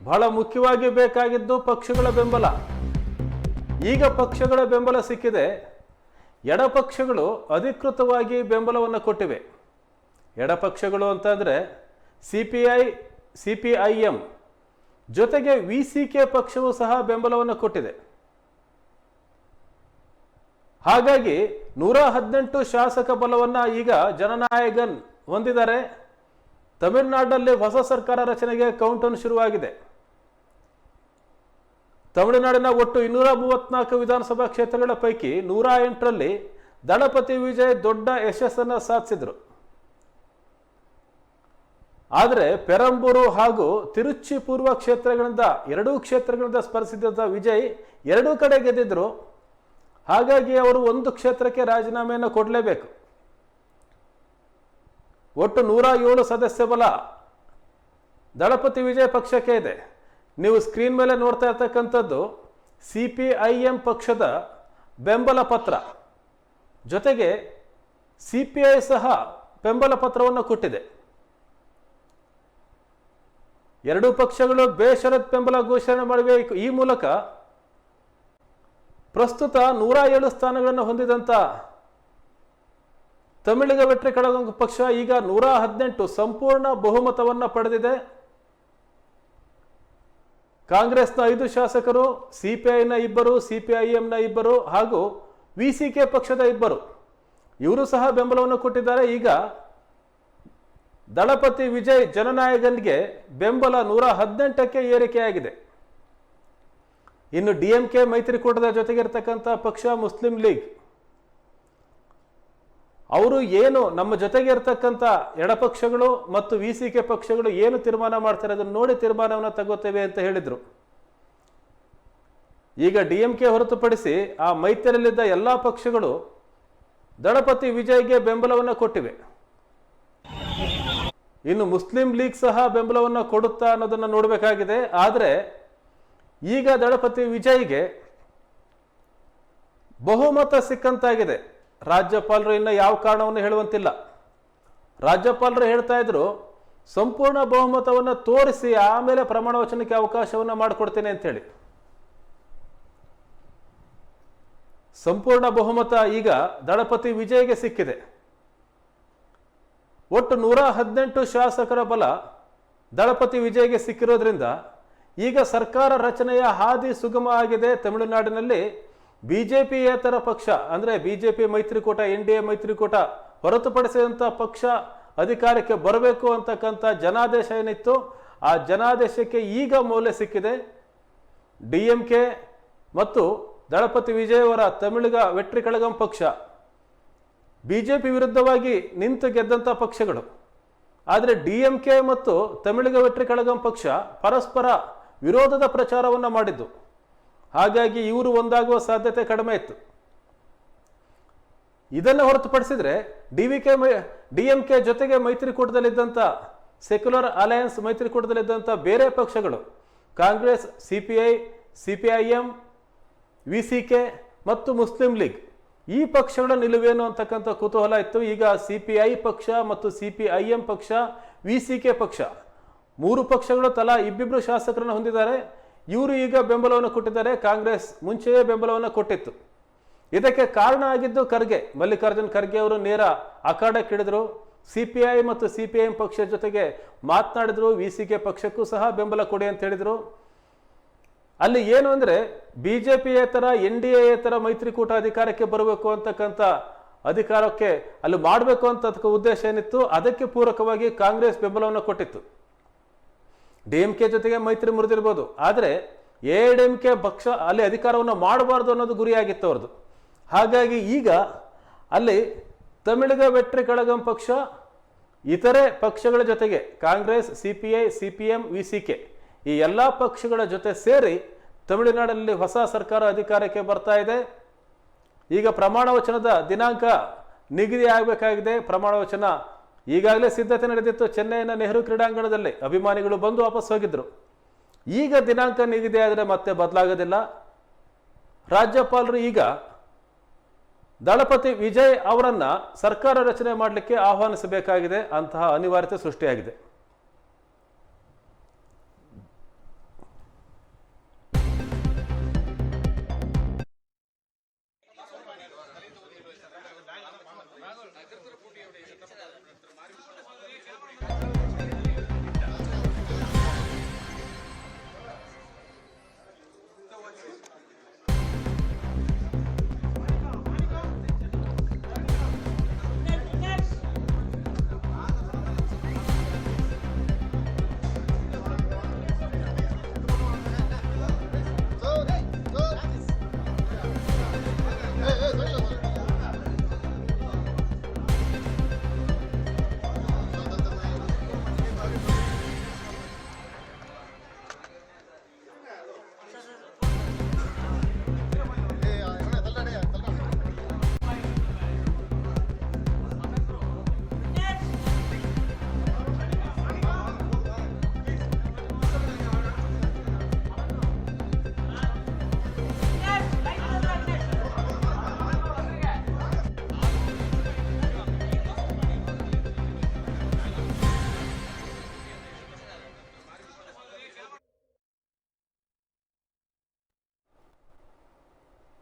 ಬಹಳ ಮುಖ್ಯವಾಗಿ ಬೇಕಾಗಿದ್ದು ಪಕ್ಷಗಳ ಬೆಂಬಲ. ಈಗ ಪಕ್ಷಗಳ ಬೆಂಬಲ ಸಿಕ್ಕಿದೆ. ಎಡಪಕ್ಷಗಳು ಅಧಿಕೃತವಾಗಿ ಬೆಂಬಲವನ್ನು ಕೊಟ್ಟಿವೆ. ಎಡಪಕ್ಷಗಳು ಅಂತಂದರೆ CPIM ಜೊತೆಗೆ VCK ಪಕ್ಷವು ಸಹ ಬೆಂಬಲವನ್ನು ಕೊಟ್ಟಿದೆ. ಹಾಗಾಗಿ 118 ಶಾಸಕ ಬಲವನ್ನು ಈಗ ಜನನಾಯಗನ್ ಹೊಂದಿದ್ದಾರೆ. ತಮಿಳುನಾಡಿನಲ್ಲಿ ಹೊಸ ಸರ್ಕಾರ ರಚನೆಗೆ ಕೌಂಟೌನ್ ಶುರುವಾಗಿದೆ. ತಮಿಳುನಾಡಿನ ಒಟ್ಟು 234 ವಿಧಾನಸಭಾ ಕ್ಷೇತ್ರಗಳ ಪೈಕಿ 108ರಲ್ಲಿ ದಳಪತಿ ವಿಜಯ್ ದೊಡ್ಡ ಯಶಸ್ಸನ್ನು ಸಾಧಿಸಿದರು. ಆದರೆ ಪೆರಂಬೂರು ಹಾಗೂ ತಿರುಚಿ ಪೂರ್ವ ಕ್ಷೇತ್ರಗಳಿಂದ ಎರಡೂ ಕ್ಷೇತ್ರಗಳಿಂದ ಸ್ಪರ್ಧಿಸಿದ್ದ ವಿಜಯ್ ಎರಡೂ ಕಡೆ ಗೆದ್ದಿದ್ರು. ಹಾಗಾಗಿ ಅವರು ಒಂದು ಕ್ಷೇತ್ರಕ್ಕೆ ರಾಜೀನಾಮೆಯನ್ನು ಕೊಡಲೇಬೇಕು. ಒಟ್ಟು 107 ಸದಸ್ಯ ಬಲ ದಳಪತಿ ವಿಜಯ್ ಪಕ್ಷಕ್ಕೆ ಇದೆ. ನೀವು ಸ್ಕ್ರೀನ್ ಮೇಲೆ ನೋಡ್ತಾ ಇರ್ತಕ್ಕಂಥದ್ದು CPIM ಪಕ್ಷದ ಬೆಂಬಲ ಪತ್ರ. ಜೊತೆಗೆ CPI ಸಹ ಬೆಂಬಲ ಪತ್ರವನ್ನು ಕೊಟ್ಟಿದೆ. ಎರಡೂ ಪಕ್ಷಗಳು ಬೇಷರತ್ ಬೆಂಬಲ ಘೋಷಣೆ ಮಾಡಿವೆ. ಈ ಮೂಲಕ ಪ್ರಸ್ತುತ 107 ಸ್ಥಾನಗಳನ್ನು ಹೊಂದಿದಂಥ ತಮಿಳಿಗ ವೆಟ್ರಿ ಕಳಗಂ ಪಕ್ಷ ಈಗ 118 ಸಂಪೂರ್ಣ ಬಹುಮತವನ್ನು ಪಡೆದಿದೆ. ಕಾಂಗ್ರೆಸ್ನ 5 ಶಾಸಕರು, CPIನ 2, CPIMನ 2 ಹಾಗೂ VCK ಪಕ್ಷದ 2 ಇವರು ಸಹ ಬೆಂಬಲವನ್ನು ಕೊಟ್ಟಿದ್ದಾರೆ. ಈಗ ದಳಪತಿ ವಿಜಯ್ ಜನನಾಯಗನ್ಗೆ ಬೆಂಬಲ 118ಕ್ಕೆ ಏರಿಕೆಯಾಗಿದೆ. ಇನ್ನು DMK ಮೈತ್ರಿಕೂಟದ ಜೊತೆಗಿರ್ತಕ್ಕಂಥ ಪಕ್ಷ ಮುಸ್ಲಿಂ ಲೀಗ್ ಅವರು ಏನು ನಮ್ಮ ಜೊತೆಗೆ ಇರ್ತಕ್ಕಂಥ ಎಡಪಕ್ಷಗಳು ಮತ್ತು VCK ಪಕ್ಷಗಳು ಏನು ತೀರ್ಮಾನ ಮಾಡ್ತಾರೆ ಅದನ್ನು ನೋಡಿ ತೀರ್ಮಾನವನ್ನು ತಗೋತೇವೆ ಅಂತ ಹೇಳಿದ್ರು. ಈಗ DMK ಹೊರತುಪಡಿಸಿ ಆ ಮೈತ್ರಿಯಲ್ಲಿದ್ದ ಎಲ್ಲ ಪಕ್ಷಗಳು ದಳಪತಿ ವಿಜಯ್ಗೆ ಬೆಂಬಲವನ್ನು ಕೊಟ್ಟಿವೆ. ಇನ್ನು ಮುಸ್ಲಿಂ ಲೀಗ್ ಸಹ ಬೆಂಬಲವನ್ನು ಕೊಡುತ್ತಾ ಅನ್ನೋದನ್ನು ನೋಡಬೇಕಾಗಿದೆ. ಆದರೆ ಈಗ ದಳಪತಿ ವಿಜಯ್ಗೆ ಬಹುಮತ ಸಿಕ್ಕಂತಾಗಿದೆ. ರಾಜ್ಯಪಾಲರು ಇನ್ನು ಯಾವ ಕಾರಣವನ್ನು ಹೇಳುವಂತಿಲ್ಲ. ರಾಜ್ಯಪಾಲರು ಹೇಳ್ತಾ ಇದ್ರು ಸಂಪೂರ್ಣ ಬಹುಮತವನ್ನು ತೋರಿಸಿ ಆಮೇಲೆ ಪ್ರಮಾಣ ವಚನಕ್ಕೆ ಅವಕಾಶವನ್ನು ಮಾಡಿಕೊಡ್ತೇನೆ ಅಂತೇಳಿ. ಸಂಪೂರ್ಣ ಬಹುಮತ ಈಗ ದಳಪತಿ ವಿಜಯ್ಗೆ ಸಿಕ್ಕಿದೆ. ಒಟ್ಟು 118 ಶಾಸಕರ ಬಲ ದಳಪತಿ ವಿಜಯ್ಗೆ ಸಿಕ್ಕಿರೋದ್ರಿಂದ ಈಗ ಸರ್ಕಾರ ರಚನೆಯ ಹಾದಿ ಸುಗಮ ಆಗಿದೆ. ತಮಿಳುನಾಡಿನಲ್ಲಿ BJPಯೇತರ ಪಕ್ಷ ಅಂದರೆ BJP ಮೈತ್ರಿಕೂಟ, NDA ಮೈತ್ರಿಕೂಟ ಹೊರತುಪಡಿಸಿದಂಥ ಪಕ್ಷ ಅಧಿಕಾರಕ್ಕೆ ಬರಬೇಕು ಅಂತಕ್ಕಂಥ ಜನಾದೇಶ ಏನಿತ್ತು ಆ ಜನಾದೇಶಕ್ಕೆ ಈಗ ಮೌಲ್ಯ ಸಿಕ್ಕಿದೆ. DMK ಮತ್ತು ದಳಪತಿ ವಿಜಯ್ ಅವರ ತಮಿಳಿಗ ವೆಟ್ರಿ ಕಳಗಂ ಪಕ್ಷ BJP ವಿರುದ್ಧವಾಗಿ ನಿಂತು ಗೆದ್ದಂಥ ಪಕ್ಷಗಳು. ಆದರೆ DMK ಮತ್ತು ತಮಿಳಿಗ ವೆಟ್ರಿ ಕಳಗಂ ಪಕ್ಷ ಪರಸ್ಪರ ವಿರೋಧದ ಪ್ರಚಾರವನ್ನು ಮಾಡಿದ್ದು. ಹಾಗಾಗಿ ಇವರು ಒಂದಾಗುವ ಸಾಧ್ಯತೆ ಕಡಿಮೆ ಇತ್ತು. ಇದನ್ನು ಹೊರತುಪಡಿಸಿದ್ರೆ DMK ಜೊತೆಗೆ ಮೈತ್ರಿಕೂಟದಲ್ಲಿದ್ದಂಥ ಸೆಕ್ಯುಲರ್ ಅಲಯನ್ಸ್ ಮೈತ್ರಿಕೂಟದಲ್ಲಿದ್ದಂಥ ಬೇರೆ ಪಕ್ಷಗಳು ಕಾಂಗ್ರೆಸ್, CPI, CPIM, VCK ಮತ್ತು ಮುಸ್ಲಿಂ ಲೀಗ್ ಈ ಪಕ್ಷಗಳ ನಿಲುವೇನು ಅಂತಕ್ಕಂಥ ಕುತೂಹಲ ಇತ್ತು. ಈಗ CPI ಪಕ್ಷ ಮತ್ತು CPIM ಪಕ್ಷ, VCK ಪಕ್ಷ 3 ಪಕ್ಷಗಳು ತಲಾ 2 ಶಾಸಕರನ್ನು ಹೊಂದಿದ್ದಾರೆ. ಇವರು ಈಗ ಬೆಂಬಲವನ್ನು ಕೊಟ್ಟಿದ್ದಾರೆ. ಕಾಂಗ್ರೆಸ್ ಮುಂಚೆಯೇ ಬೆಂಬಲವನ್ನು ಕೊಟ್ಟಿತ್ತು. ಇದಕ್ಕೆ ಕಾರಣ ಆಗಿದ್ದು ಮಲ್ಲಿಕಾರ್ಜುನ್ ಖರ್ಗೆ ಅವರು ನೇರ ಅಖಾಡಕ್ಕಿಳಿದ್ರು. CPI ಮತ್ತು CPIM ಪಕ್ಷದ ಜೊತೆಗೆ ಮಾತನಾಡಿದ್ರು. VCK ಪಕ್ಷಕ್ಕೂ ಸಹ ಬೆಂಬಲ ಕೊಡಿ ಅಂತ ಹೇಳಿದ್ರು. ಅಲ್ಲಿ ಏನು ಅಂದರೆ BJPಯೇತರ NDAಯೇತರ ಮೈತ್ರಿಕೂಟ ಅಧಿಕಾರಕ್ಕೆ ಬರಬೇಕು ಅಂತಕ್ಕಂಥ ಅಧಿಕಾರಕ್ಕೆ ಅಲ್ಲಿ ಮಾಡಬೇಕು ಅಂತ ಉದ್ದೇಶ ಏನಿತ್ತು ಅದಕ್ಕೆ ಪೂರಕವಾಗಿ ಕಾಂಗ್ರೆಸ್ ಬೆಂಬಲವನ್ನು ಕೊಟ್ಟಿತ್ತು. DMK ಜೊತೆಗೆ ಮೈತ್ರಿ ಮುರಿದಿರ್ಬೋದು, ಆದರೆ AIADMK ಪಕ್ಷ ಅಲ್ಲಿ ಅಧಿಕಾರವನ್ನು ಮಾಡಬಾರ್ದು ಅನ್ನೋದು ಗುರಿಯಾಗಿತ್ತು ಅವ್ರದ್ದು. ಹಾಗಾಗಿ ಈಗ ಅಲ್ಲಿ ತಮಿಳಿಗ ವೆಟ್ರಿ ಕಳಗಂ ಪಕ್ಷ ಇತರೆ ಪಕ್ಷಗಳ ಜೊತೆಗೆ ಕಾಂಗ್ರೆಸ್, CPI, CPM, VCK ಈ ಎಲ್ಲ ಪಕ್ಷಗಳ ಜೊತೆ ಸೇರಿ ತಮಿಳುನಾಡಿನಲ್ಲಿ ಹೊಸ ಸರ್ಕಾರ ಅಧಿಕಾರಕ್ಕೆ ಬರ್ತಾ ಇದೆ. ಈಗ ಪ್ರಮಾಣ ವಚನದ ದಿನಾಂಕ ನಿಗದಿ ಆಗಬೇಕಾಗಿದೆ. ಪ್ರಮಾಣ ವಚನ ಈಗಾಗಲೇ ಸಿದ್ಧತೆ ನಡೆದಿತ್ತು. ಚೆನ್ನೈನ ನೆಹರು ಕ್ರೀಡಾಂಗಣದಲ್ಲಿ ಅಭಿಮಾನಿಗಳು ಬಂದು ವಾಪಸ್ ಹೋಗಿದ್ರು. ಈಗ ದಿನಾಂಕ ನಿಗದಿ ಆದರೆ ಮತ್ತೆ ಬದಲಾಗೋದಿಲ್ಲ. ರಾಜ್ಯಪಾಲರು ಈಗ ದಳಪತಿ ವಿಜಯ್ ಅವರನ್ನ ಸರ್ಕಾರ ರಚನೆ ಮಾಡಲಿಕ್ಕೆ ಆಹ್ವಾನಿಸಬೇಕಾಗಿದೆ. ಅಂತಹ ಅನಿವಾರ್ಯತೆ ಸೃಷ್ಟಿಯಾಗಿದೆ.